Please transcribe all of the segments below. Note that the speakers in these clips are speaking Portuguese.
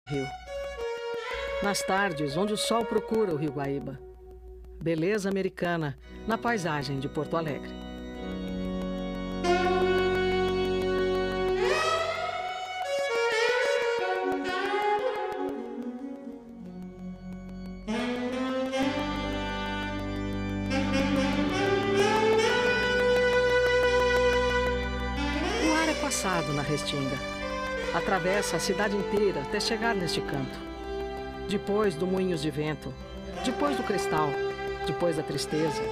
Rio. Nas tardes, onde o sol procura o Rio Guaíba. Beleza americana na paisagem de Porto Alegre. O ar é passado na Restinga. Atravessa a cidade inteira até chegar neste canto. Depois do Moinhos de Vento, depois do Cristal, depois da Tristeza,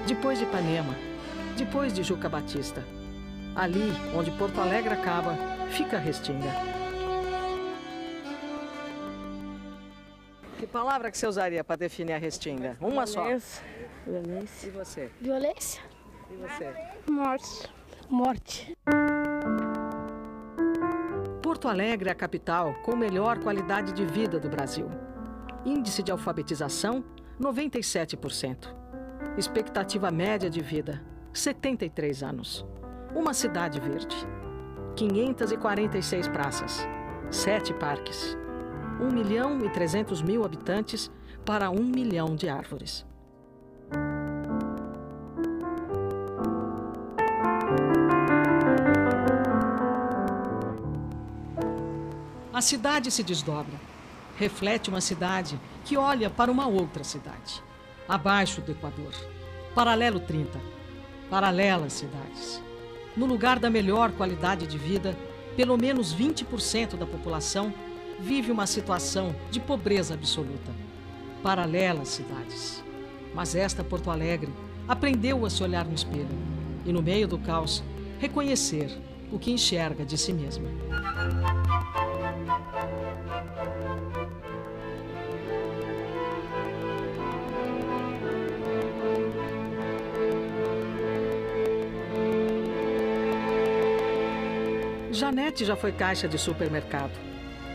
depois de Ipanema, depois de Juca Batista. Ali, onde Porto Alegre acaba, fica a Restinga. Que palavra que você usaria para definir a Restinga? Uma só. Violência. E você? Violência. E você? Morte. Morte. Porto Alegre é a capital com melhor qualidade de vida do Brasil. Índice de alfabetização, 97%. Expectativa média de vida, 73 anos. Uma cidade verde. 546 praças, 7 parques. 1.300.000 habitantes para 1 milhão de árvores. A cidade se desdobra. Reflete uma cidade que olha para uma outra cidade. Abaixo do Equador. Paralelo 30. Paralelas cidades. No lugar da melhor qualidade de vida, pelo menos 20% da população vive uma situação de pobreza absoluta. Paralelas cidades. Mas esta Porto Alegre aprendeu a se olhar no espelho e, no meio do caos, reconhecer o que enxerga de si mesma. Janete já foi caixa de supermercado.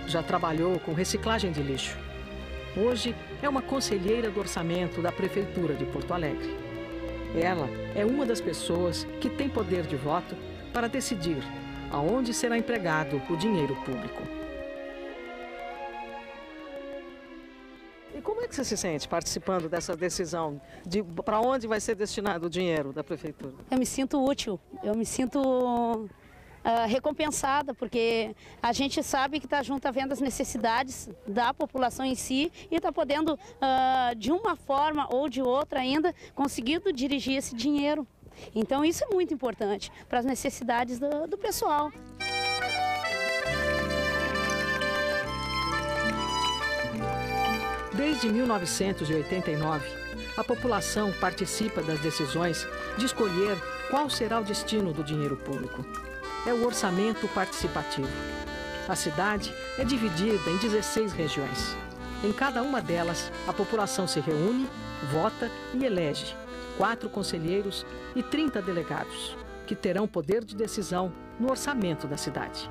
Já trabalhou com reciclagem de lixo. Hoje é uma conselheira do orçamento da Prefeitura de Porto Alegre. Ela é uma das pessoas que tem poder de voto para decidir aonde será empregado o dinheiro público. E como é que você se sente participando dessa decisão de para onde vai ser destinado o dinheiro da Prefeitura? Eu me sinto útil, eu me sinto recompensada, porque a gente sabe que está junto a vendo as necessidades da população em si e está podendo, de uma forma ou de outra ainda, conseguindo dirigir esse dinheiro. Então isso é muito importante para as necessidades do pessoal. Desde 1989, a população participa das decisões de escolher qual será o destino do dinheiro público. É o orçamento participativo. A cidade é dividida em 16 regiões. Em cada uma delas, a população se reúne, vota e elege 4 conselheiros e 30 delegados, que terão poder de decisão no orçamento da cidade.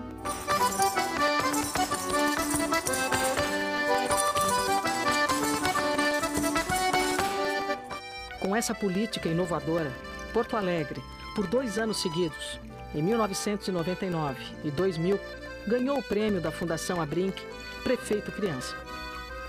Com essa política inovadora, Porto Alegre, por 2 anos seguidos, em 1999 e 2000, ganhou o prêmio da Fundação Abrinq, Prefeito Criança.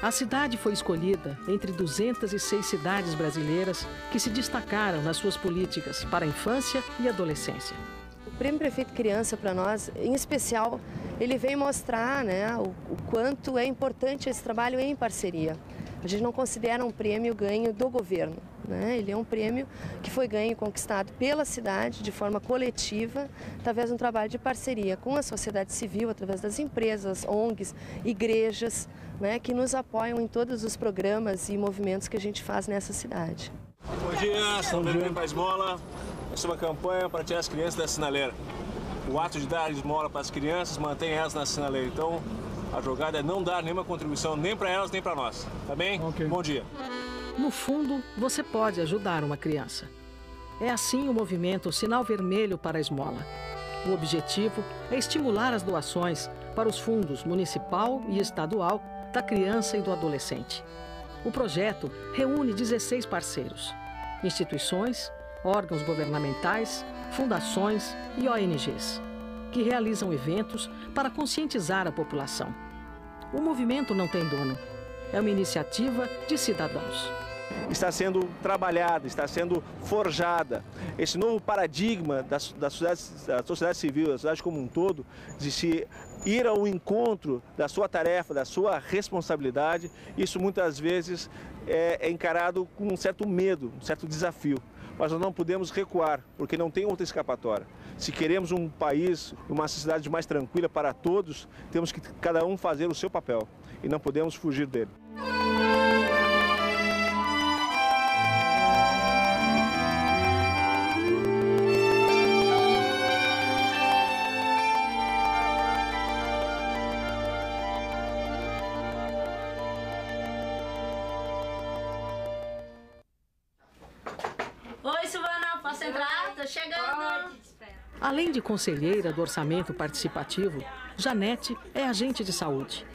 A cidade foi escolhida entre 206 cidades brasileiras que se destacaram nas suas políticas para a infância e adolescência. O Prêmio Prefeito Criança, para nós, em especial, ele vem mostrar, o quanto é importante esse trabalho em parceria. A gente não considera um prêmio ganho do governo, Ele é um prêmio que foi ganho e conquistado pela cidade de forma coletiva, através de um trabalho de parceria com a sociedade civil, através das empresas, ONGs, igrejas, que nos apoiam em todos os programas e movimentos que a gente faz nessa cidade. Bom dia, estamos bem para a esmola. Essa é uma campanha para tirar as crianças da sinaleira. O ato de dar esmola para as crianças mantém elas na sinaleira. Então, a jogada é não dar nenhuma contribuição nem para elas nem para nós. Tá bem? Okay. Bom dia. No fundo, você pode ajudar uma criança. É assim o movimento Sinal Vermelho para a Esmola. O objetivo é estimular as doações para os fundos municipal e estadual da criança e do adolescente. O projeto reúne 16 parceiros, instituições, órgãos governamentais, fundações e ONGs, que realizam eventos para conscientizar a população. O movimento não tem dono. É uma iniciativa de cidadãos. Está sendo trabalhada, está sendo forjada. Esse novo paradigma da sociedade civil, da sociedade como um todo, de se ir ao encontro da sua tarefa, da sua responsabilidade, isso muitas vezes é encarado com um certo medo, um certo desafio. Mas nós não podemos recuar, porque não tem outra escapatória. Se queremos um país, uma sociedade mais tranquila para todos, temos que cada um fazer o seu papel e não podemos fugir dele. Oi, Silvana, posso entrar? Tô chegando. Além de conselheira do orçamento participativo, Janete é agente de saúde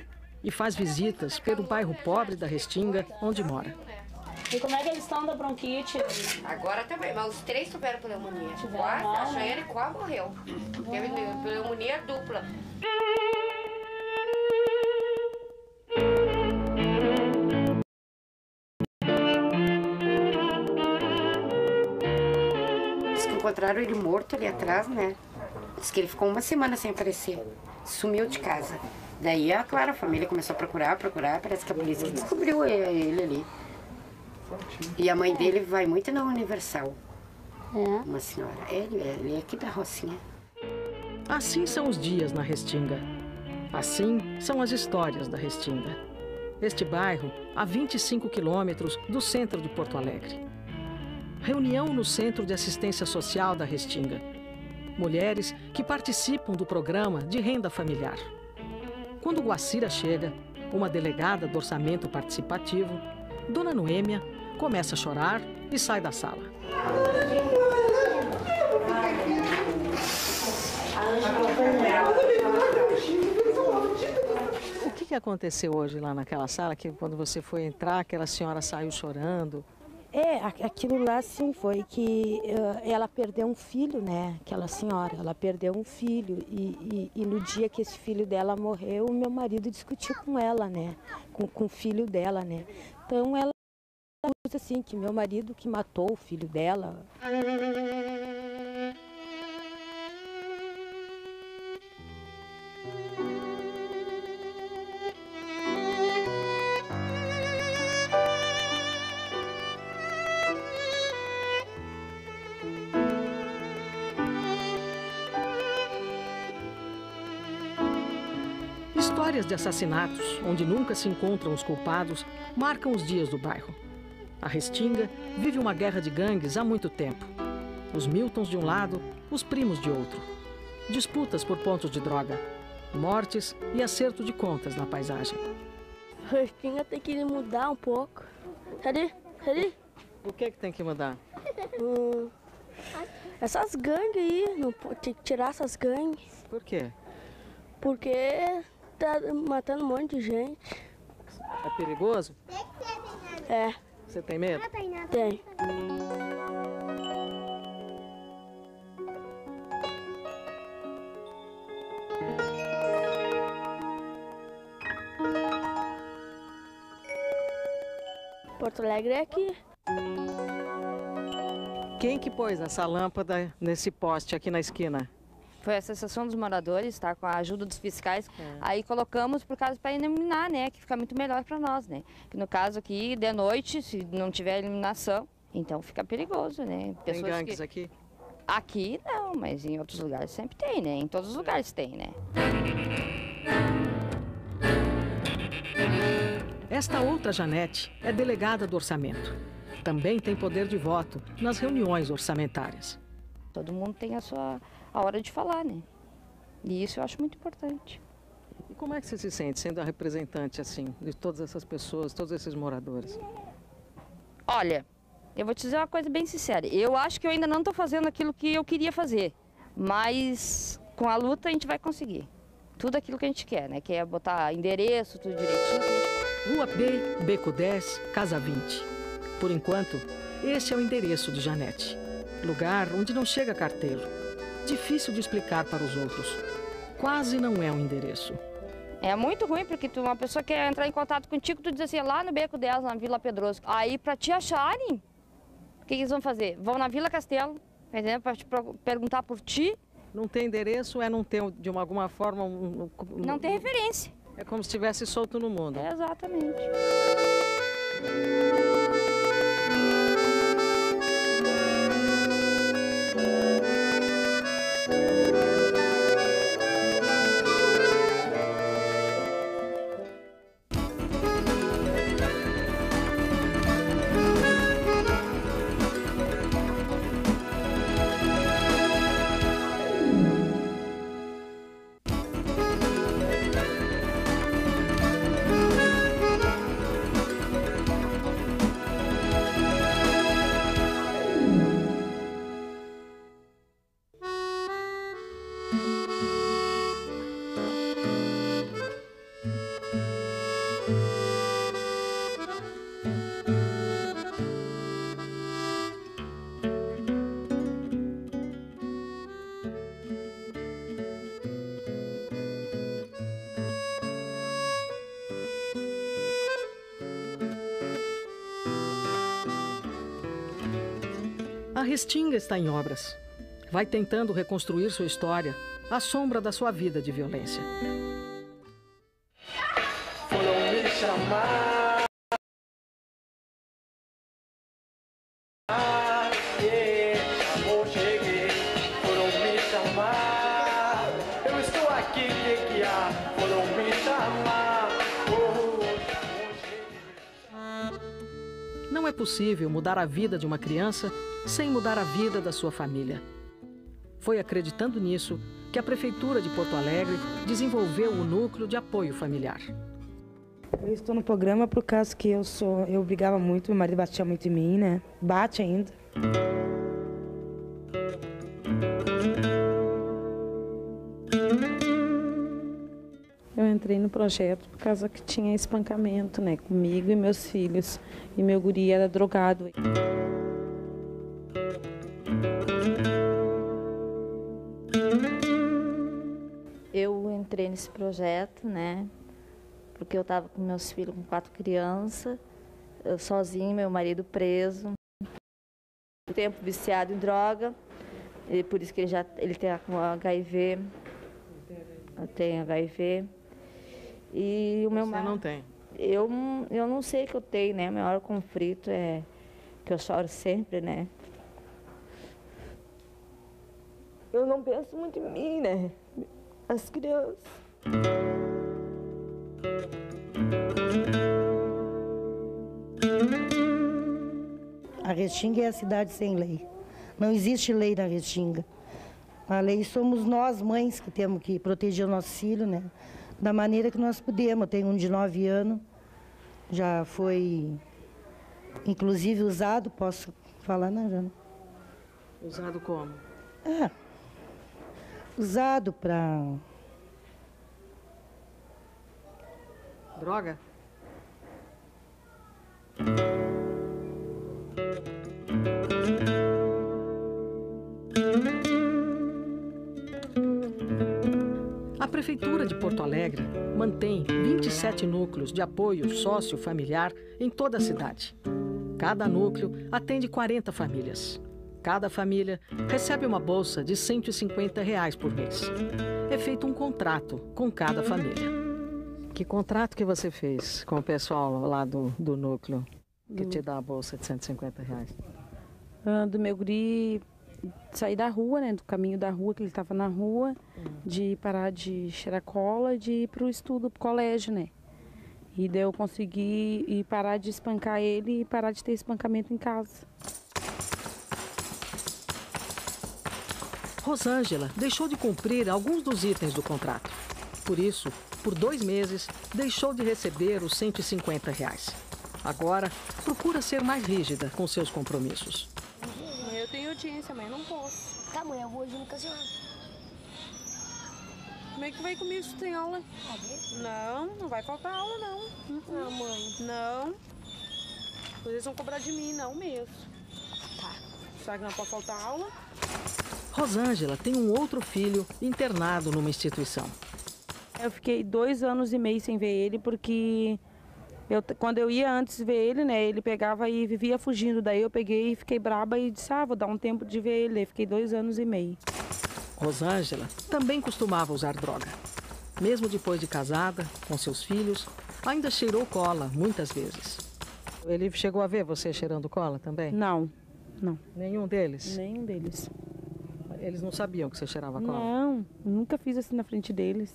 e faz visitas pelo bairro pobre da Restinga, onde mora. E como é que eles estão da bronquite? Agora também, mas os 3 tiveram pneumonia. A Chayane quase morreu. Teve pneumonia dupla. Encontraram ele morto ali atrás, né? Diz que ele ficou uma semana sem aparecer. Sumiu de casa. Daí, claro, a família começou a procurar. Parece que a polícia descobriu ele ali. E a mãe dele vai muito na Universal. Uma senhora. Ele é aqui da Rocinha. Assim são os dias na Restinga. Assim são as histórias da Restinga. Este bairro, a 25 quilômetros do centro de Porto Alegre. Reunião no Centro de Assistência Social da Restinga. Mulheres que participam do programa de renda familiar. Quando Guacira chega, uma delegada do orçamento participativo, Dona Noêmia começa a chorar e sai da sala. O que aconteceu hoje lá naquela sala, que quando você foi entrar, aquela senhora saiu chorando? Aquilo lá sim foi que ela perdeu um filho, né? Aquela senhora, ela perdeu um filho e no dia que esse filho dela morreu, o meu marido discutiu com ela, né? Com o filho dela, né? Então ela usa assim, que meu marido que matou o filho dela. Histórias de assassinatos, onde nunca se encontram os culpados, marcam os dias do bairro. A Restinga vive uma guerra de gangues há muito tempo. Os Miltons de um lado, os primos de outro. Disputas por pontos de droga, mortes e acerto de contas na paisagem. A Restinga tem que mudar um pouco. Cadê? O que tem que mudar? Essas gangues aí, não tem que tirar essas gangues. Por quê? Porque tá matando um monte de gente. É perigoso? É. Você tem medo? Tem. Porto Alegre é aqui. Quem que pôs essa lâmpada nesse poste aqui na esquina? Foi a Associação dos Moradores, tá? Com a ajuda dos fiscais. Aí colocamos por causa para iluminar, né? Que fica muito melhor para nós, né? Que no caso aqui, de noite, se não tiver iluminação, então fica perigoso, né? Tem gangues aqui? Aqui não, mas em outros lugares sempre tem, né? Em todos os lugares tem, né? Esta outra Janete é delegada do orçamento. Também tem poder de voto nas reuniões orçamentárias. Todo mundo tem a hora de falar, né? E isso eu acho muito importante. E como é que você se sente sendo a representante, assim, de todas essas pessoas, todos esses moradores? Olha, eu vou te dizer uma coisa bem sincera. Eu acho que eu ainda não estou fazendo aquilo que eu queria fazer. Mas com a luta a gente vai conseguir. Tudo aquilo que a gente quer, né? Que é botar endereço, tudo direitinho. Rua B, Beco 10, Casa 20. Por enquanto, esse é o endereço de Janete. Lugar onde não chega carteiro. Difícil de explicar para os outros. Quase não é um endereço. É muito ruim, porque uma pessoa quer entrar em contato contigo, tu diz assim, lá no Beco 10, na Vila Pedroso. Aí, para te acharem, o que eles vão fazer? Vão na Vila Castelo, para te perguntar por ti. Não tem endereço, não ter, de alguma forma... Não tem referência. É como se estivesse solto no mundo. É, exatamente. A Restinga está em obras. Vai tentando reconstruir sua história, à sombra da sua vida de violência. Foram me chamar, chamou, cheguei. Foram me chamar, eu estou aqui, que há? Foram me chamar, chamou, cheguei. Não é possível mudar a vida de uma criança sem mudar a vida da sua família. Foi acreditando nisso que a Prefeitura de Porto Alegre desenvolveu o Núcleo de Apoio Familiar. Eu estou no programa por causa que eu brigava muito, meu marido batia muito em mim, né? Bate ainda. Eu entrei no projeto por causa que tinha espancamento, né? Comigo e meus filhos. E meu guri era drogado. Eu entrei nesse projeto, né, porque eu estava com meus filhos, com 4 crianças, eu sozinha, meu marido preso, tempo viciado em droga, e por isso que ele tem HIV, tem HIV, e o meu marido... Você não tem? Eu não sei que eu tenho, né, o maior conflito é que eu choro sempre, né. Eu não penso muito em mim, né, as crianças. A Restinga é a cidade sem lei. Não existe lei na Restinga. A lei somos nós, mães, que temos que proteger o nosso filho, né? Da maneira que nós podemos. Eu tenho um de 9 anos, já foi, inclusive, usado, posso falar, né, Jana? Usado como? Usado para... Droga? A Prefeitura de Porto Alegre mantém 27 núcleos de apoio sócio-familiar em toda a cidade. Cada núcleo atende 40 famílias. Cada família recebe uma bolsa de R$ 150 por mês. É feito um contrato com cada família. Que contrato que você fez com o pessoal lá do núcleo que te dá a bolsa de R$ 150? Do meu guri sair da rua, né, do caminho da rua, que ele estava na rua, de parar de cheirar cola, de ir para o estudo, para o colégio, né. E daí eu consegui ir parar de espancar ele e parar de ter espancamento em casa. Rosângela deixou de cumprir alguns dos itens do contrato. Por isso, por 2 meses, deixou de receber os R$ 150. Agora, procura ser mais rígida com seus compromissos. Eu tenho audiência, mas eu não posso. Tá, mãe, eu vou hoje no casinho. Como é que vai comigo se tem aula? Não vai faltar aula, não. Ah, mãe. Não. Vocês vão cobrar de mim, não mesmo. Tá. Sabe que não pode faltar aula? Rosângela tem um outro filho internado numa instituição. Eu fiquei 2 anos e meio sem ver ele, porque quando eu ia antes ver ele, né, ele pegava e vivia fugindo. Daí eu peguei e fiquei braba e disse, vou dar um tempo de ver ele. Daí fiquei 2 anos e meio. Rosângela também costumava usar droga. Mesmo depois de casada, com seus filhos, ainda cheirou cola muitas vezes. Ele chegou a ver você cheirando cola também? Não, não. Nenhum deles? Nenhum deles. Eles não sabiam que você cheirava cola? Não, nunca fiz assim na frente deles.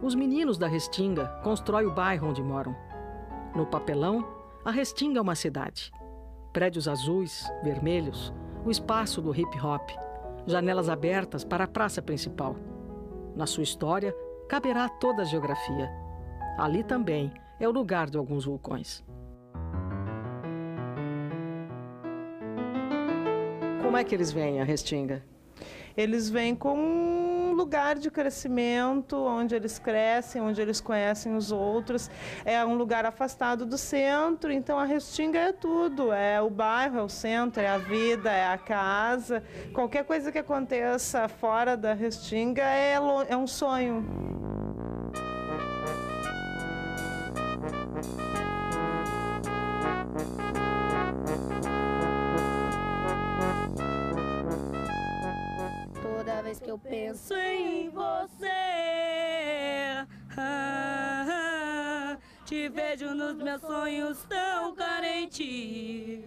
Os meninos da Restinga constroem o bairro onde moram. No papelão, a Restinga é uma cidade. Prédios azuis, vermelhos, o espaço do hip-hop, janelas abertas para a praça principal. Na sua história, caberá toda a geografia. Ali também é o lugar de alguns vulcões. Como é que eles veem a Restinga? Eles vêm como um lugar de crescimento, onde eles crescem, onde eles conhecem os outros. É um lugar afastado do centro, então a Restinga é tudo. É o bairro, é o centro, é a vida, é a casa. Qualquer coisa que aconteça fora da Restinga é um sonho. Toda vez que eu penso em você, te vejo nos meus sonhos tão carente.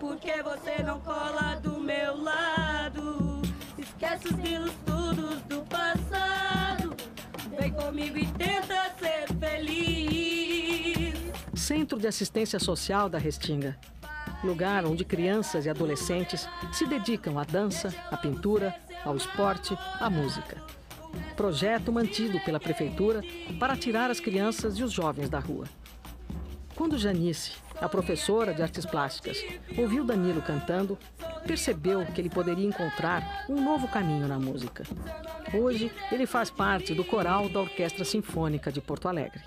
Porque você não cola do meu lado, esquece os grilos todos do passado, vem comigo e tenta ser feliz. Centro de Assistência Social da Restinga. Lugar onde crianças e adolescentes se dedicam à dança, à pintura, ao esporte, à música. Projeto mantido pela Prefeitura para tirar as crianças e os jovens da rua. Quando Janice, a professora de artes plásticas, ouviu Danilo cantando, percebeu que ele poderia encontrar um novo caminho na música. Hoje, ele faz parte do coral da Orquestra Sinfônica de Porto Alegre.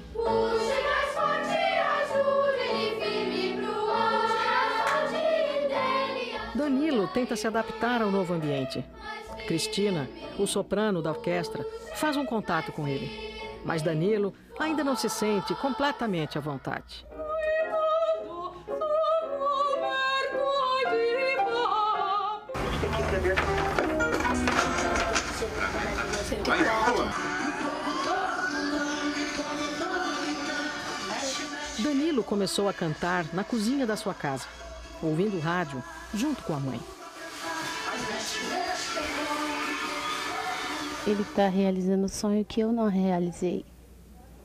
Danilo tenta se adaptar ao novo ambiente. Cristina, o soprano da orquestra, faz um contato com ele. Mas Danilo ainda não se sente completamente à vontade. Danilo começou a cantar na cozinha da sua casa, ouvindo rádio junto com a mãe. Ele está realizando o sonho que eu não realizei.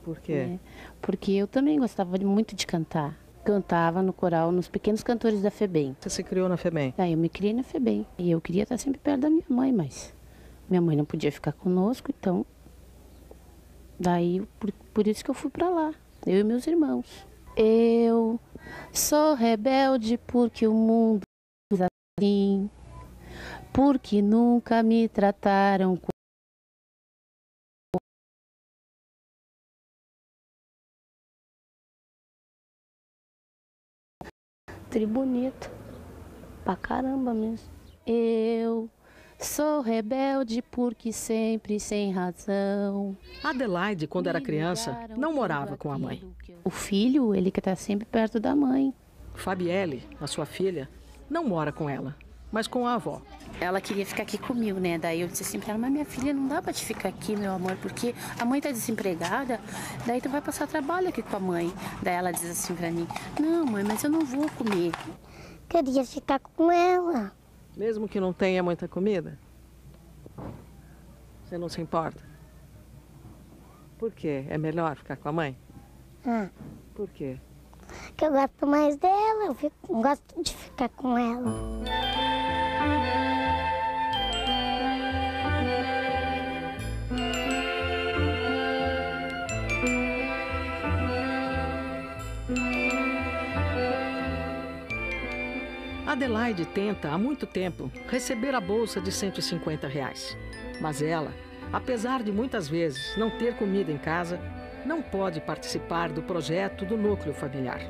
Por quê? Porque eu também gostava muito de cantar. Cantava no coral, nos Pequenos Cantores da FEBEM. Você se criou na FEBEM? Eu me criei na FEBEM. E eu queria estar sempre perto da minha mãe, mas minha mãe não podia ficar conosco, então... Daí, por isso que eu fui para lá, eu e meus irmãos. Eu sou rebelde porque o mundo é assim, porque nunca me trataram com bonito, pra caramba mesmo. Eu sou rebelde porque sempre sem razão. Adelaide, quando era criança, não morava com a mãe. O filho, ele que tá sempre perto da mãe. Fabielle, a sua filha, não mora com ela, mas com a avó. Ela queria ficar aqui comigo, né? Daí eu disse assim pra ela, mas minha filha, não dá pra te ficar aqui, meu amor, porque a mãe tá desempregada, daí tu vai passar trabalho aqui com a mãe. Daí ela diz assim pra mim, não, mãe, mas eu não vou comer. Queria ficar com ela. Mesmo que não tenha muita comida? Você não se importa? Por quê? É melhor ficar com a mãe? Por quê? Que eu gosto mais dela, eu gosto de ficar com ela. Adelaide tenta, há muito tempo, receber a bolsa de R$150. Mas ela apesar de muitas vezes não ter comida em casa, não pode participar do projeto do núcleo familiar.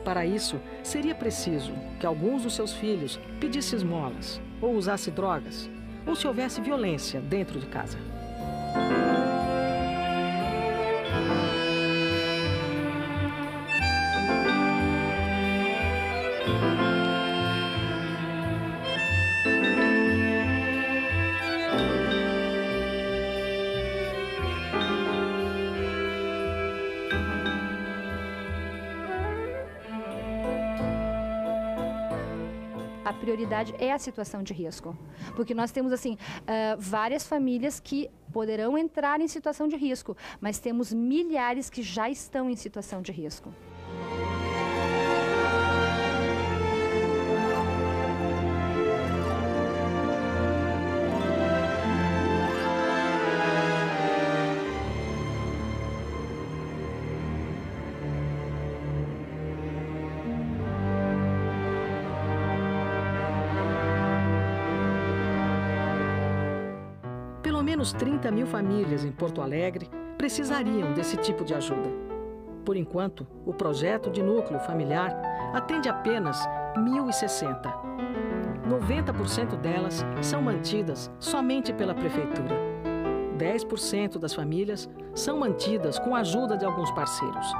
Para isso, seria preciso que alguns dos seus filhos pedissem esmolas, ou usasse drogas, ou se houvesse violência dentro de casa. A prioridade é a situação de risco, porque nós temos assim várias famílias que poderão entrar em situação de risco, mas temos milhares que já estão em situação de risco. Pelo menos 30 mil famílias em Porto Alegre precisariam desse tipo de ajuda. Por enquanto, o projeto de núcleo familiar atende apenas 1.060. 90% delas são mantidas somente pela prefeitura. 10% das famílias são mantidas com a ajuda de alguns parceiros.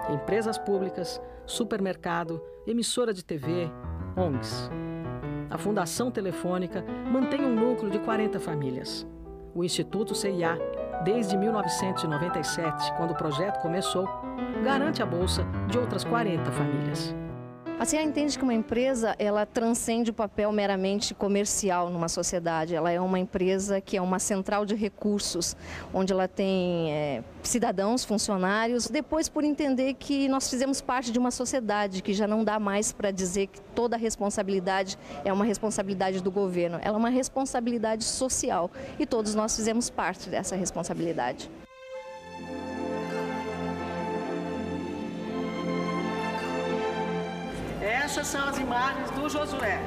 Empresas públicas, supermercado, emissora de TV, ONGs. A Fundação Telefônica mantém um núcleo de 40 famílias. O Instituto CIA, desde 1997, quando o projeto começou, garante a bolsa de outras 40 famílias. A CIA entende que uma empresa, ela transcende o papel meramente comercial numa sociedade. Ela é uma empresa que é uma central de recursos, onde ela tem cidadãos, funcionários. Depois, por entender que nós fizemos parte de uma sociedade, que já não dá mais para dizer que toda a responsabilidade é uma responsabilidade do governo. Ela é uma responsabilidade social e todos nós fizemos parte dessa responsabilidade. Essas são as imagens do Josué.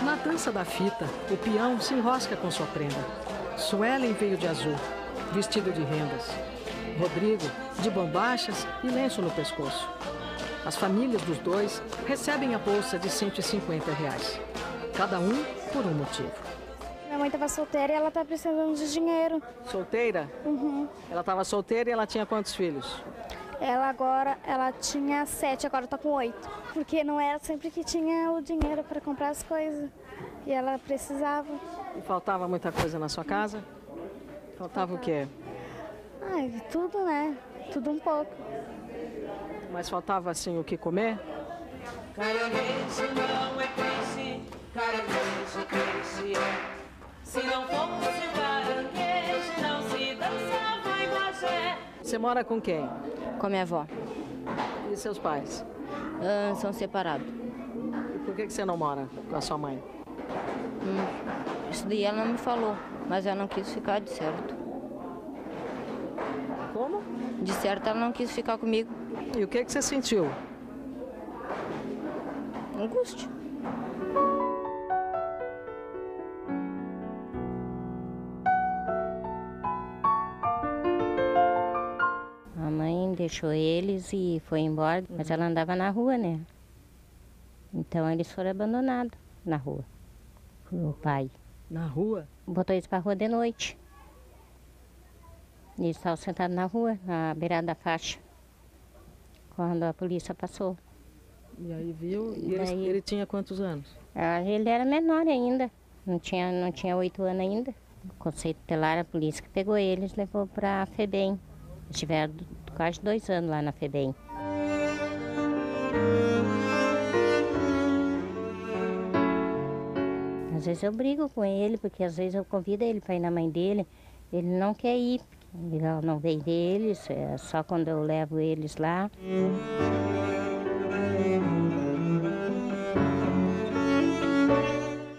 Na dança da fita, o peão se enrosca com sua prenda. Suelen veio de azul, vestido de rendas. Rodrigo, de bombachas e lenço no pescoço. As famílias dos dois recebem a bolsa de R$150. Cada um por um motivo. Minha mãe estava solteira e ela está precisando de dinheiro. Solteira? Uhum. Ela estava solteira e ela tinha quantos filhos? Ela tinha 7, agora está com 8. Porque não era sempre que tinha o dinheiro para comprar as coisas. E ela precisava. E faltava muita coisa na sua casa? Faltava o quê? Ai, tudo, né? Tudo um pouco. Mas faltava, assim, o que comer? Caranguejo não é peixe, caranguejo peixe é. Se não fosse o caranguejo, não se dançava em Bagé. Você mora com quem? Com a minha avó. E seus pais? São separados. E por que você não mora com a sua mãe? Isso daí ela não me falou, mas ela não quis ficar de certo. Como? De certo ela não quis ficar comigo. E o que você sentiu? Angústia. A mãe deixou eles e foi embora, mas ela andava na rua, né? Então eles foram abandonados na rua. O pai. Na rua? Botou eles pra rua de noite. Eles estavam sentados na rua, na beirada da faixa, quando a polícia passou. E aí viu? E ele tinha quantos anos? Ele era menor ainda, não tinha 8 anos ainda. O Conselho Tutelar, a polícia que pegou eles, levou para a FEBEM. Eles tiveram quase 2 anos lá na FEBEM. Às vezes eu brigo com ele, porque às vezes eu convido ele para ir na mãe dele, ele não quer ir, Ela não vem deles, é só quando eu levo eles lá.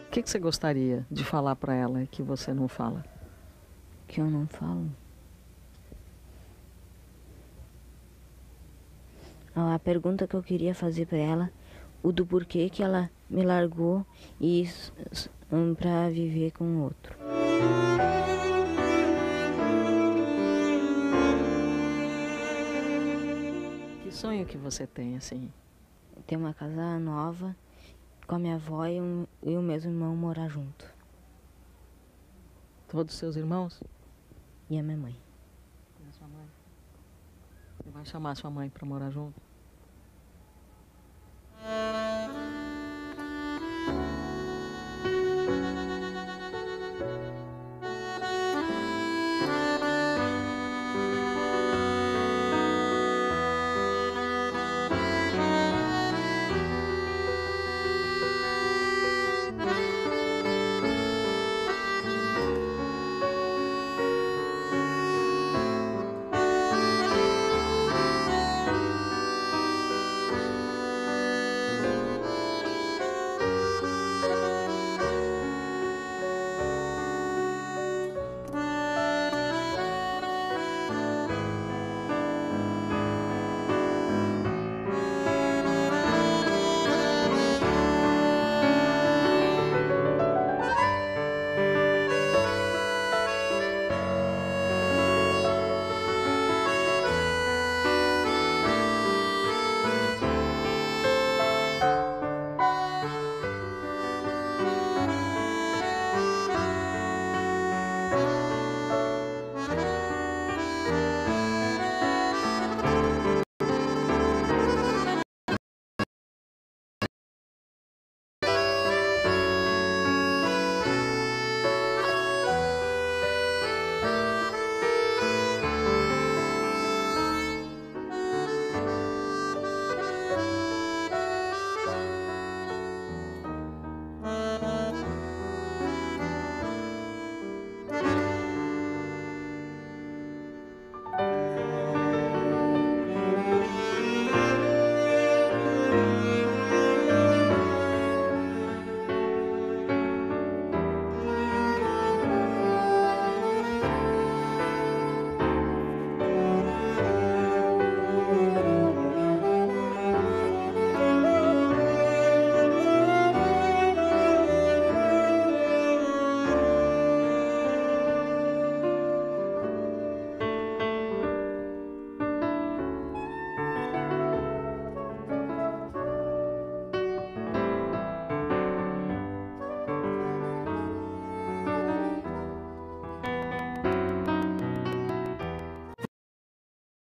O que você gostaria de falar para ela que você não fala? Que eu não falo? A pergunta que eu queria fazer para ela, o do porquê que ela me largou e para viver com outro. Que sonho que você tem, assim? Ter uma casa nova, com a minha avó e o meu irmão morar junto. Todos os seus irmãos? E a minha mãe. E a sua mãe? Você vai chamar sua mãe para morar junto?